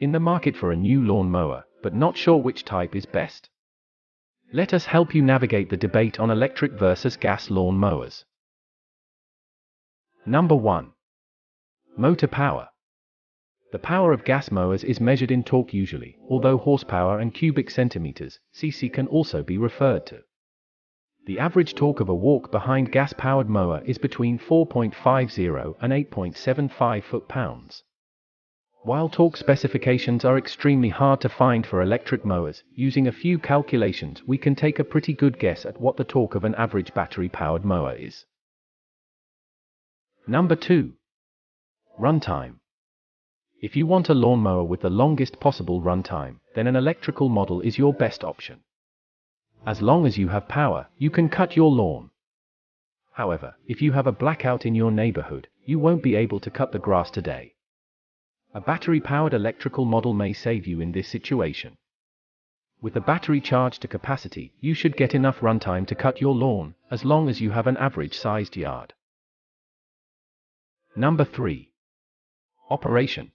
In the market for a new lawnmower, but not sure which type is best? Let us help you navigate the debate on electric versus gas lawn mowers. Number 1. Motor power. The power of gas mowers is measured in torque usually, although horsepower and cubic centimeters, cc, can also be referred to. The average torque of a walk-behind gas-powered mower is between 4.50 and 8.75 foot-pounds. While torque specifications are extremely hard to find for electric mowers, using a few calculations we can take a pretty good guess at what the torque of an average battery-powered mower is. Number 2. Runtime. If you want a lawnmower with the longest possible runtime, then an electrical model is your best option. As long as you have power, you can cut your lawn. However, if you have a blackout in your neighborhood, you won't be able to cut the grass today. A battery-powered electrical model may save you in this situation. With the battery charged to capacity, you should get enough runtime to cut your lawn, as long as you have an average-sized yard. Number 3. Operation.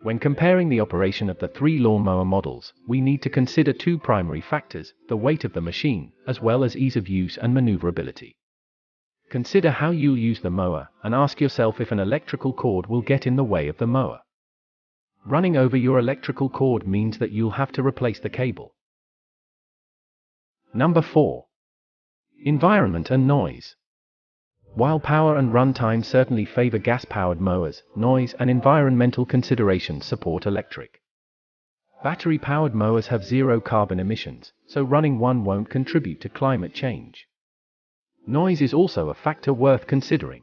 When comparing the operation of the 3 lawnmower models, we need to consider 2 primary factors: the weight of the machine, as well as ease of use and maneuverability. Consider how you'll use the mower, and ask yourself if an electrical cord will get in the way of the mower. Running over your electrical cord means that you'll have to replace the cable. Number 4. Environment and noise. While power and runtime certainly favor gas-powered mowers, noise and environmental considerations support electric. Battery-powered mowers have zero carbon emissions, so running one won't contribute to climate change. Noise is also a factor worth considering.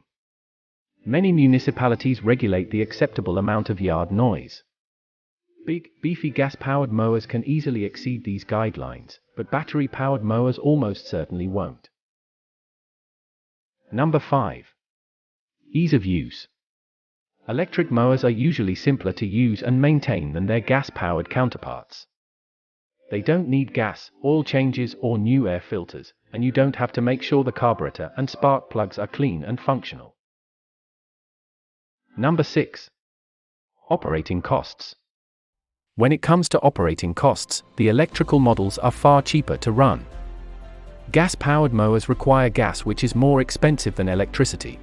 Many municipalities regulate the acceptable amount of yard noise. Big, beefy gas-powered mowers can easily exceed these guidelines, but battery-powered mowers almost certainly won't. Number 5. Ease of use. Electric mowers are usually simpler to use and maintain than their gas-powered counterparts. They don't need gas, oil changes or new air filters, and you don't have to make sure the carburetor and spark plugs are clean and functional. Number 6. Operating costs. When it comes to operating costs, the electrical models are far cheaper to run. Gas-powered mowers require gas, which is more expensive than electricity.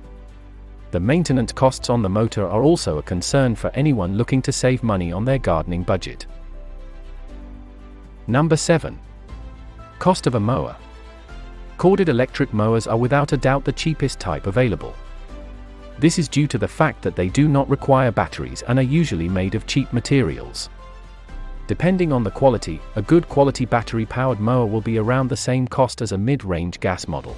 The maintenance costs on the motor are also a concern for anyone looking to save money on their gardening budget. Number 7. Cost of a mower. Corded electric mowers are without a doubt the cheapest type available. This is due to the fact that they do not require batteries and are usually made of cheap materials. Depending on the quality, a good quality battery-powered mower will be around the same cost as a mid-range gas model.